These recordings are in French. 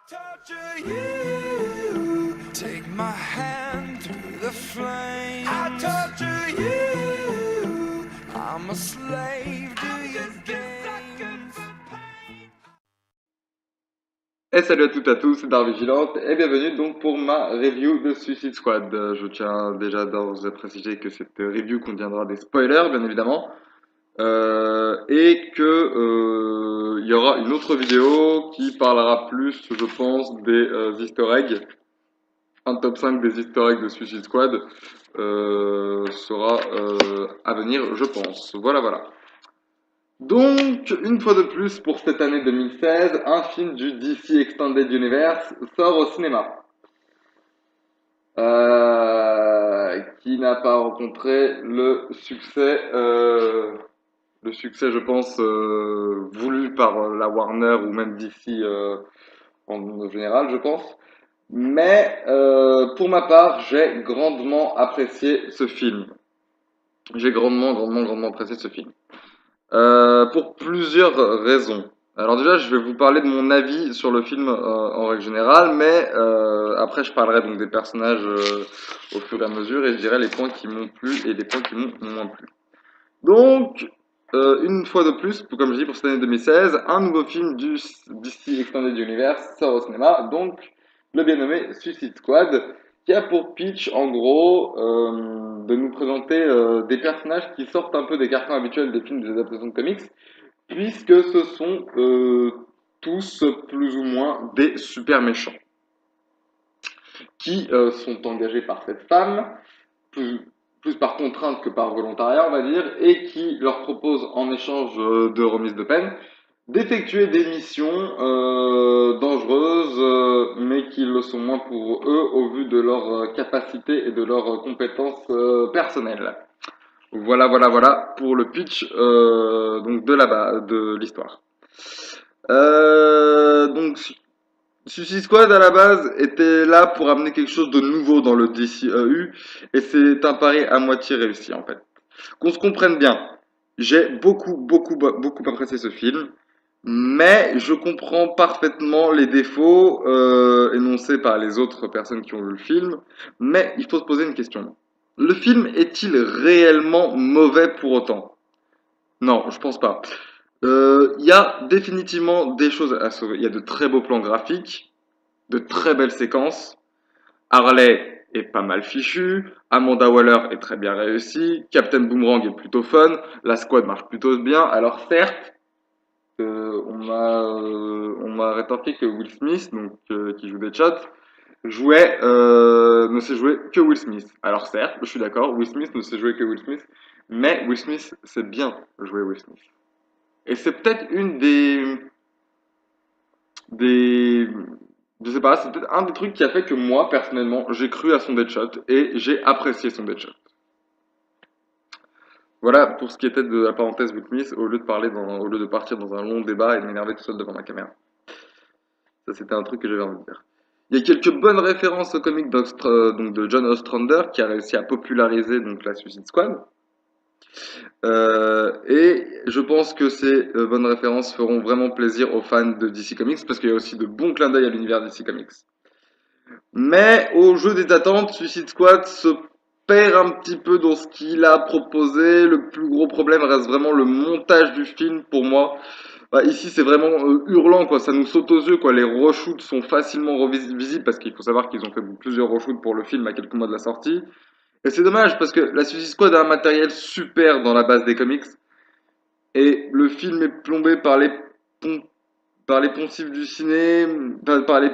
Torture you, take my hand through the flame. I torture you, I'm a slave to your games. Et salut à toutes et à tous, c'est Darvigilante et bienvenue donc pour ma review de Suicide Squad. Je tiens déjà d'ores à préciser que cette review contiendra des spoilers bien évidemment et que il y aura une autre vidéo qui parlera plus, je pense, des Easter eggs. Un top 5 des Easter eggs de Suicide Squad sera à venir, je pense. Voilà. Donc, une fois de plus, pour cette année 2016, un film du DC Extended Universe sort au cinéma. Qui n'a pas rencontré le succès, je pense, voulu par la Warner ou même DC en général, je pense. Mais pour ma part, j'ai grandement apprécié ce film. J'ai grandement apprécié ce film. Pour plusieurs raisons. Alors déjà, je vais vous parler de mon avis sur le film en règle générale, mais après je parlerai donc des personnages au fur et à mesure et je dirai les points qui m'ont plu et les points qui m'ont moins plu. Donc, une fois de plus, comme je dis pour cette année 2016, un nouveau film du DC Extended Universe sort au cinéma, donc le bien nommé Suicide Squad, qui a pour pitch en gros de nous présenter des personnages qui sortent un peu des carcans habituels des films des adaptations de comics, puisque ce sont tous plus ou moins des super méchants qui sont engagés par cette femme, plus, plus par contrainte que par volontariat, on va dire, et qui leur propose en échange de remise de peine d'effectuer des missions dangereuses, mais qui le sont moins pour eux au vu de leurs capacités et de leurs compétences personnelles. Voilà pour le pitch donc de l'histoire. Donc Suicide Squad à la base était là pour amener quelque chose de nouveau dans le DCEU et c'est un pari à moitié réussi en fait. Qu'on se comprenne bien, j'ai beaucoup apprécié ce film, mais je comprends parfaitement les défauts énoncés par les autres personnes qui ont vu le film, mais il faut se poser une question. Le film est-il réellement mauvais pour autant? Non, je pense pas. Il y a définitivement des choses à sauver. Il y a de très beaux plans graphiques, de très belles séquences. Harley est pas mal fichu, Amanda Waller est très bien réussi, Captain Boomerang est plutôt fun, la squad marche plutôt bien. Alors certes, on m'a rétorqué que Will Smith, donc qui joue Deadshot, ne sait jouer que Will Smith. Alors certes, je suis d'accord, Will Smith ne sait jouer que Will Smith, mais Will Smith sait bien jouer Will Smith. Et c'est peut-être une des, je sais pas, c'est peut-être un des trucs qui a fait que moi, personnellement, j'ai cru à son Deadshot et j'ai apprécié son Deadshot. Voilà pour ce qui était de la parenthèse Will Smith, au lieu de partir dans un long débat et de m'énerver tout seul devant ma caméra. Ça, c'était un truc que j'avais envie de dire. Il y a quelques bonnes références au comic donc de John Ostrander qui a réussi à populariser donc la Suicide Squad. Et je pense que ces bonnes références feront vraiment plaisir aux fans de DC Comics parce qu'il y a aussi de bons clins d'œil à l'univers DC Comics. Mais au jeu des attentes, Suicide Squad se perd un petit peu dans ce qu'il a proposé. Le plus gros problème reste vraiment le montage du film pour moi. Bah, ici, c'est vraiment hurlant, quoi. Ça nous saute aux yeux, quoi. Les reshoots sont facilement visibles parce qu'il faut savoir qu'ils ont fait plusieurs reshoots pour le film à quelques mois de la sortie. Et c'est dommage parce que la Suicide Squad a un matériel super dans la base des comics. Et le film est plombé pon- par les poncifs du ciné, par les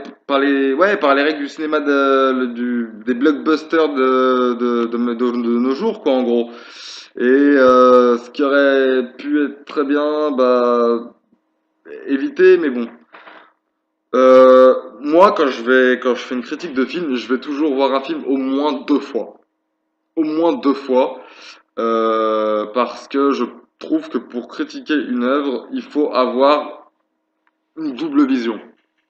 règles du cinéma des blockbusters de nos jours, quoi, en gros. Et ce qui aurait pu être très bien, bah, éviter, mais bon. Moi, quand je fais une critique de film, je vais toujours voir un film au moins deux fois. Au moins deux fois. Parce que je trouve que pour critiquer une œuvre, il faut avoir une double vision.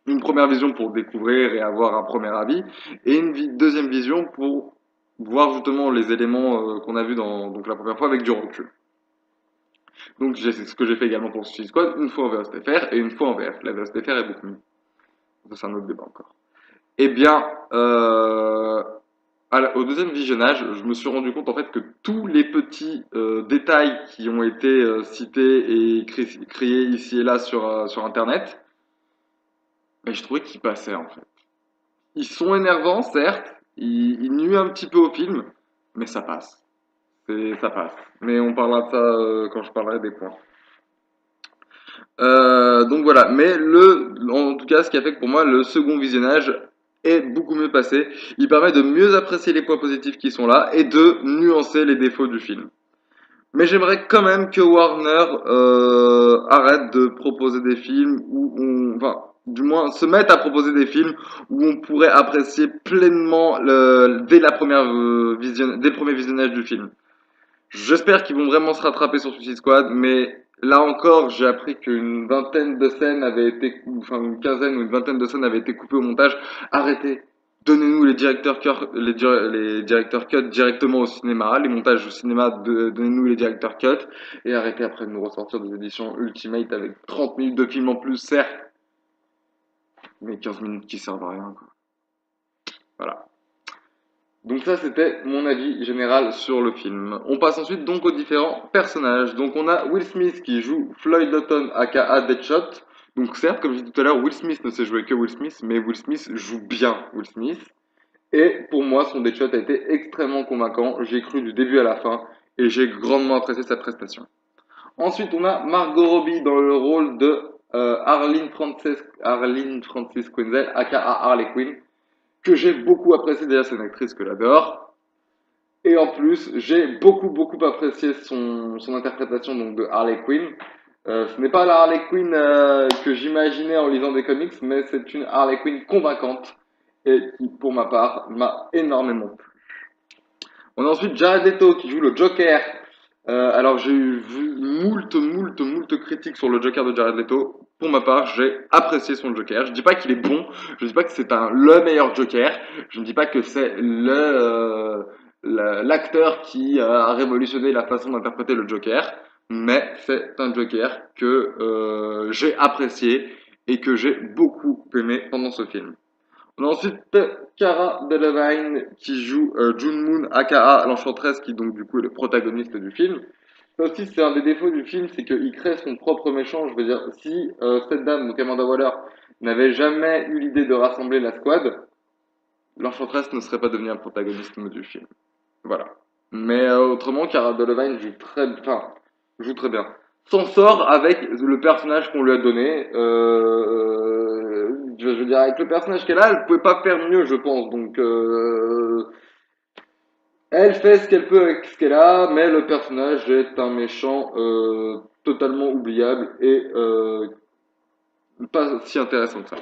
Une première vision pour découvrir et avoir un premier avis, et une deuxième vision pour voir justement les éléments qu'on a vus donc la première fois avec du recul. Donc c'est ce que j'ai fait également pour Suicide Squad, une fois en VSTFR et une fois en VF. La VSTFR est beaucoup mieux. Ça, c'est un autre débat encore. Eh bien, au deuxième visionnage, je me suis rendu compte en fait que tous les petits détails qui ont été cités et criés ici et là sur Internet, ben, je trouvais qu'ils passaient en fait. Ils sont énervants, certes, ils nuisent un petit peu au film, mais ça passe. Ça passe. Mais on parlera de ça quand je parlerai des points. Donc voilà, mais en tout cas, ce qui a fait que pour moi, le second visionnage est beaucoup mieux passé. Il permet de mieux apprécier les points positifs qui sont là et de nuancer les défauts du film. Mais j'aimerais quand même que Warner arrête de proposer des films où enfin, du moins, se mette à proposer des films où on pourrait apprécier pleinement dès dès le premier visionnage du film. J'espère qu'ils vont vraiment se rattraper sur Suicide Squad, mais là encore, j'ai appris qu'une vingtaine de scènes avaient été, enfin une quinzaine ou une vingtaine de scènes avaient été coupées au montage. Arrêtez. Donnez-nous les directeurs cut directement au cinéma, les montages au cinéma, donnez-nous les directeurs cut, et arrêtez après de nous ressortir des éditions Ultimate avec 30 minutes de film en plus, certes, mais 15 minutes qui servent à rien, quoi. Voilà. Donc ça, c'était mon avis général sur le film. On passe ensuite donc aux différents personnages. Donc on a Will Smith qui joue Floyd Lawton aka Deadshot. Donc certes, comme je disais tout à l'heure, Will Smith ne sait jouer que Will Smith, mais Will Smith joue bien Will Smith. Et pour moi, son Deadshot a été extrêmement convaincant. J'ai cru du début à la fin et j'ai grandement apprécié sa prestation. Ensuite, on a Margot Robbie dans le rôle de Arlene Frances Quinzel aka Harley Quinn, que j'ai beaucoup apprécié. Déjà, c'est une actrice que j'adore. Et en plus, j'ai beaucoup apprécié son interprétation donc de Harley Quinn. Ce n'est pas la Harley Quinn que j'imaginais en lisant des comics, mais c'est une Harley Quinn convaincante et qui, pour ma part, m'a énormément plu. On a ensuite Jared Leto qui joue le Joker. Alors j'ai vu moult critiques sur le Joker de Jared Leto. Pour ma part, j'ai apprécié son Joker. Je dis pas qu'il est bon, je dis pas que c'est le meilleur Joker, je ne dis pas que c'est l'acteur qui a révolutionné la façon d'interpréter le Joker, mais c'est un Joker que j'ai apprécié et que j'ai beaucoup aimé pendant ce film. On a ensuite Cara Delevingne qui joue June Moon aka l'Enchantresse qui donc du coup est le protagoniste du film. Ça aussi c'est un des défauts du film, c'est qu'il crée son propre méchant. Je veux dire, si cette dame, donc Amanda Waller, n'avait jamais eu l'idée de rassembler la squad, l'Enchantresse ne serait pas devenue un protagoniste du film. Voilà. Mais autrement, Cara Delevingne joue très bien. S'en sort avec le personnage qu'on lui a donné. Je veux dire, avec le personnage qu'elle a, elle pouvait pas faire mieux, je pense. Donc, elle fait ce qu'elle peut avec ce qu'elle a, mais le personnage est un méchant totalement oubliable et pas si intéressant que ça.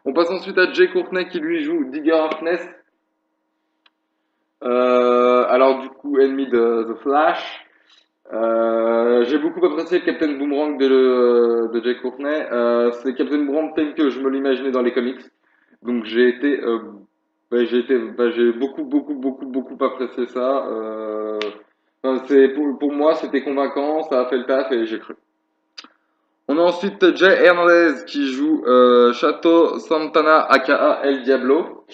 On passe ensuite à Jay Courtney qui lui joue Digger Harkness. Alors du coup, ennemi de The Flash. J'ai beaucoup apprécié Captain Boomerang de Jay Courtney. C'est Captain Boomerang tel que je me l'imaginais dans les comics. Donc j'ai beaucoup apprécié ça. Enfin, pour moi, c'était convaincant, ça a fait le taf et j'ai cru. On a ensuite Jay Hernandez qui joue Chateau Santana aka El Diablo.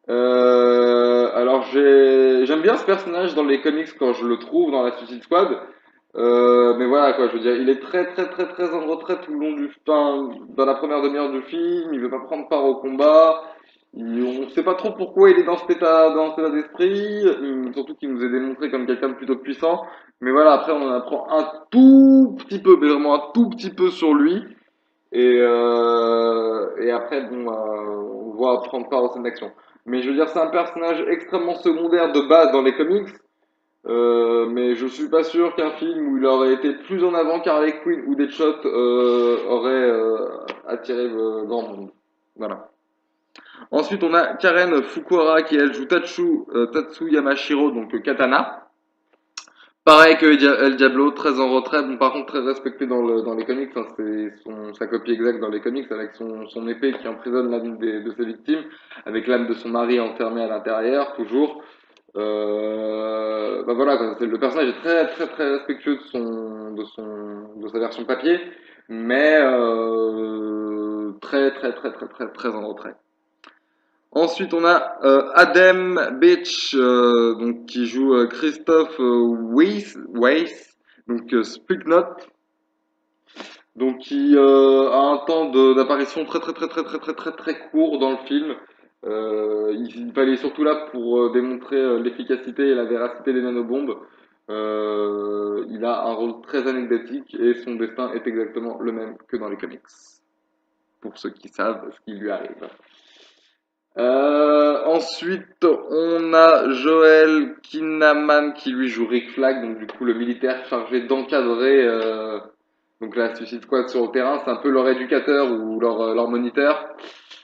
Alors j'aime bien ce personnage dans les comics quand je le trouve dans la Suicide Squad. Mais voilà quoi, je veux dire, il est très en retrait tout le long dans la première demi-heure du film. Il veut pas prendre part au combat. On sait pas trop pourquoi il est dans cet état d'esprit. Surtout qu'il nous est démontré comme quelqu'un de plutôt puissant. Mais voilà, après on en apprend un tout petit peu, mais vraiment un tout petit peu sur lui. Et après, bon, on voit prendre part aux scènes d'action. Mais je veux dire, c'est un personnage extrêmement secondaire de base dans les comics. Mais je suis pas sûr qu'un film où il aurait été plus en avant qu'Harley Quinn ou Deadshot aurait attiré grand monde. Voilà. Ensuite, on a Karen Fukuhara qui elle joue Tatsu Yamashiro, donc Katana. Pareil que El Diablo, très en retrait, bon, par contre très respecté dans les comics, hein, c'est sa copie exacte dans les comics avec son épée qui emprisonne l'une de ses victimes, avec l'âme de son mari enfermée à l'intérieur, toujours. Bah voilà, quoi, le personnage est très respectueux de sa version papier, mais très en retrait. Ensuite, on a Adam Beach, donc qui joue Christophe Weiss, donc Spiknot, donc qui a un temps d'apparition très court dans le film. Il fallait surtout là pour démontrer l'efficacité et la véracité des nanobombes. Il a un rôle très anecdotique et son destin est exactement le même que dans les comics, pour ceux qui savent ce qui lui arrive. Ensuite, on a Joel Kinnaman qui lui joue Rick Flag, donc du coup le militaire chargé d'encadrer donc la Suicide Squad sur le terrain. C'est un peu leur éducateur ou leur moniteur.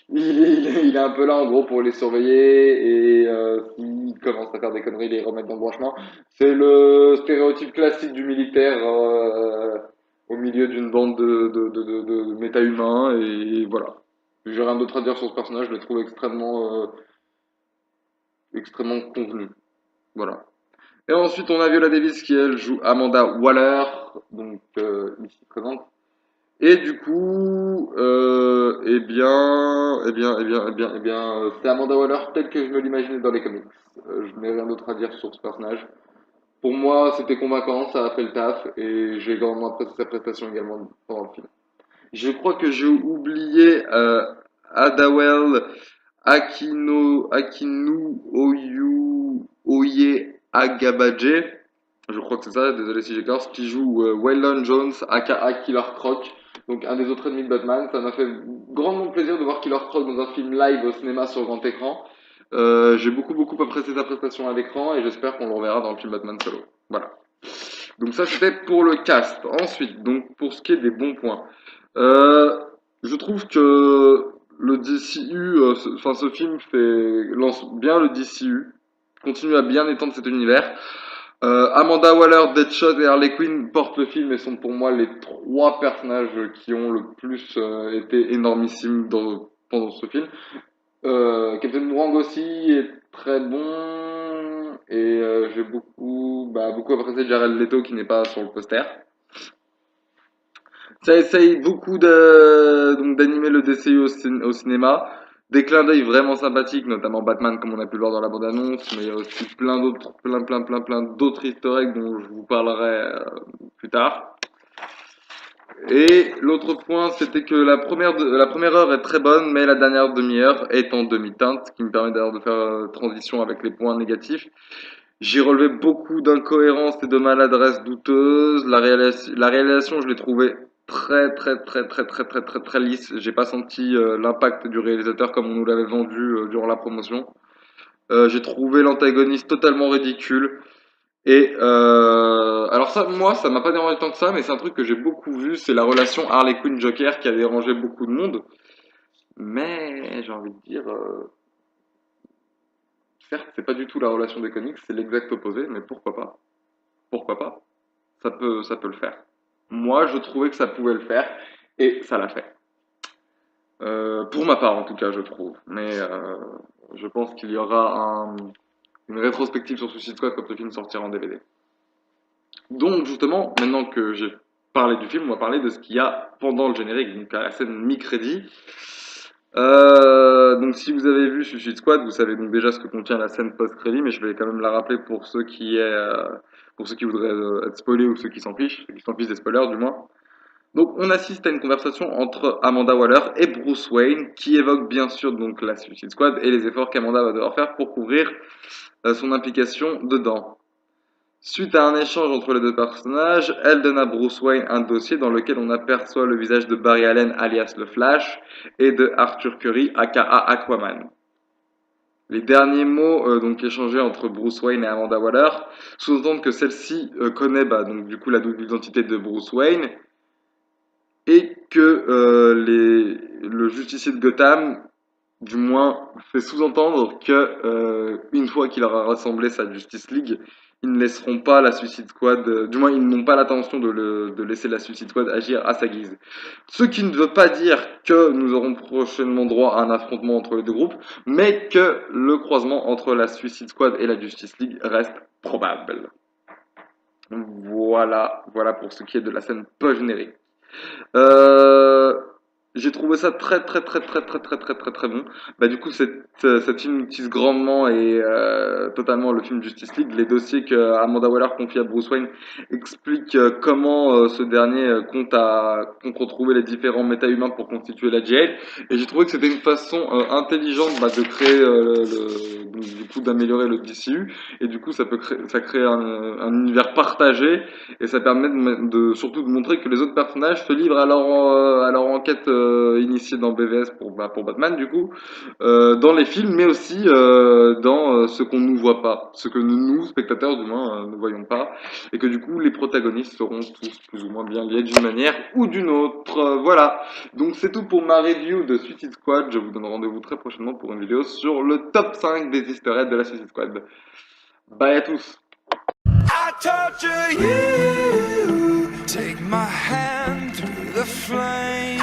Il est un peu là en gros pour les surveiller et s'ils commencent à faire des conneries, les remettre dans le droit chemin. C'est le stéréotype classique du militaire au milieu d'une bande de méta-humains et voilà. J'ai rien d'autre à dire sur ce personnage, je le trouve extrêmement convenu. Voilà. Et ensuite, on a Viola Davis qui, elle, joue Amanda Waller, donc ici présente. Et du coup, c'est Amanda Waller telle que je me l'imaginais dans les comics. Je n'ai rien d'autre à dire sur ce personnage. Pour moi, c'était convaincant, ça a fait le taf, et j'ai grandement apprécié sa prestation également pendant le film. Je crois que j'ai oublié Adawel Akinu Oye Agabaje, je crois que c'est ça, désolé si j'écorce, qui joue Waylon Jones, aka Killer Croc, donc un des autres ennemis de Batman. Ça m'a fait grandement plaisir de voir Killer Croc dans un film live au cinéma sur grand écran. J'ai beaucoup apprécié sa prestation à l'écran et j'espère qu'on le reverra dans le film Batman Solo. Voilà. Donc ça c'était pour le cast. Ensuite, donc pour ce qui est des bons points. Euh, je trouve que le DCU, ce film lance bien le DCU, continue à bien étendre cet univers. Amanda Waller, Deadshot et Harley Quinn portent le film et sont pour moi les trois personnages qui ont le plus été énormissimes pendant ce film. Captain Boomerang aussi est très bon et j'ai beaucoup apprécié Jared Leto qui n'est pas sur le poster. Ça essaye beaucoup donc d'animer le DCU au cinéma. Des clins d'œil vraiment sympathiques, notamment Batman comme on a pu le voir dans la bande-annonce, mais il y a aussi plein d'autres easter eggs dont je vous parlerai plus tard. Et l'autre point, c'était que la première heure est très bonne, mais la dernière demi-heure est en demi-teinte, ce qui me permet d'ailleurs de faire transition avec les points négatifs. J'ai relevé beaucoup d'incohérences et de maladresses douteuses. La réalisation, je l'ai trouvée très lisse. J'ai pas senti l'impact du réalisateur comme on nous l'avait vendu durant la promotion. J'ai trouvé l'antagoniste totalement ridicule. Et alors ça, moi, ça m'a pas dérangé tant que ça, mais c'est un truc que j'ai beaucoup vu, c'est la relation Harley Quinn Joker qui a dérangé beaucoup de monde. Mais j'ai envie de dire, certes, c'est pas du tout la relation des comics, c'est l'exact opposé, mais pourquoi pas? Pourquoi pas? Ça peut le faire. Moi, je trouvais que ça pouvait le faire, et ça l'a fait. Pour ma part, en tout cas, je trouve. Mais je pense qu'il y aura une rétrospective sur Suicide Squad quand le film sortira en DVD. Donc, justement, maintenant que j'ai parlé du film, on va parler de ce qu'il y a pendant le générique, donc à la scène mi-crédit. Donc, si vous avez vu Suicide Squad, vous savez donc déjà ce que contient la scène post-crédit, mais je vais quand même la rappeler pour ceux qui voudraient être spoilés ou ceux qui s'en fichent des spoilers du moins. Donc, on assiste à une conversation entre Amanda Waller et Bruce Wayne, qui évoque bien sûr donc la Suicide Squad et les efforts qu'Amanda va devoir faire pour couvrir son implication dedans. Suite à un échange entre les deux personnages, elle donne à Bruce Wayne un dossier dans lequel on aperçoit le visage de Barry Allen alias le Flash et de Arthur Curry aka Aquaman. Les derniers mots donc échangés entre Bruce Wayne et Amanda Waller sous-entendent que celle-ci connaît donc du coup la double identité de Bruce Wayne et que le justicier de Gotham, du moins, fait sous-entendre que une fois qu'il aura rassemblé sa Justice League, ils ne laisseront pas la Suicide Squad, du moins ils n'ont pas l'intention de laisser la Suicide Squad agir à sa guise. Ce qui ne veut pas dire que nous aurons prochainement droit à un affrontement entre les deux groupes, mais que le croisement entre la Suicide Squad et la Justice League reste probable. Voilà pour ce qui est de la scène post-générique. Euh, J'ai trouvé ça très très très très très très très très très bon. Bah du coup cet film utilise grandement et totalement le film Justice League. Les dossiers que Amanda Waller confie à Bruce Wayne expliquent comment ce dernier compte retrouver les différents méta-humains pour constituer la Jade. Et j'ai trouvé que c'était une façon intelligente de créer du coup d'améliorer le DCU. Et du coup ça crée un univers partagé et ça permet surtout de montrer que les autres personnages se livrent à leur enquête initiée dans BVS pour Batman, du coup, dans les films, mais aussi dans ce qu'on ne nous voit pas, ce que nous, spectateurs du moins, ne voyons pas, et que du coup, les protagonistes seront tous plus ou moins bien liés d'une manière ou d'une autre. Voilà, donc c'est tout pour ma review de Suicide Squad. Je vous donne rendez-vous très prochainement pour une vidéo sur le top 5 des easter eggs de la Suicide Squad. Bye à tous. I torture you. Take my hand through the flame.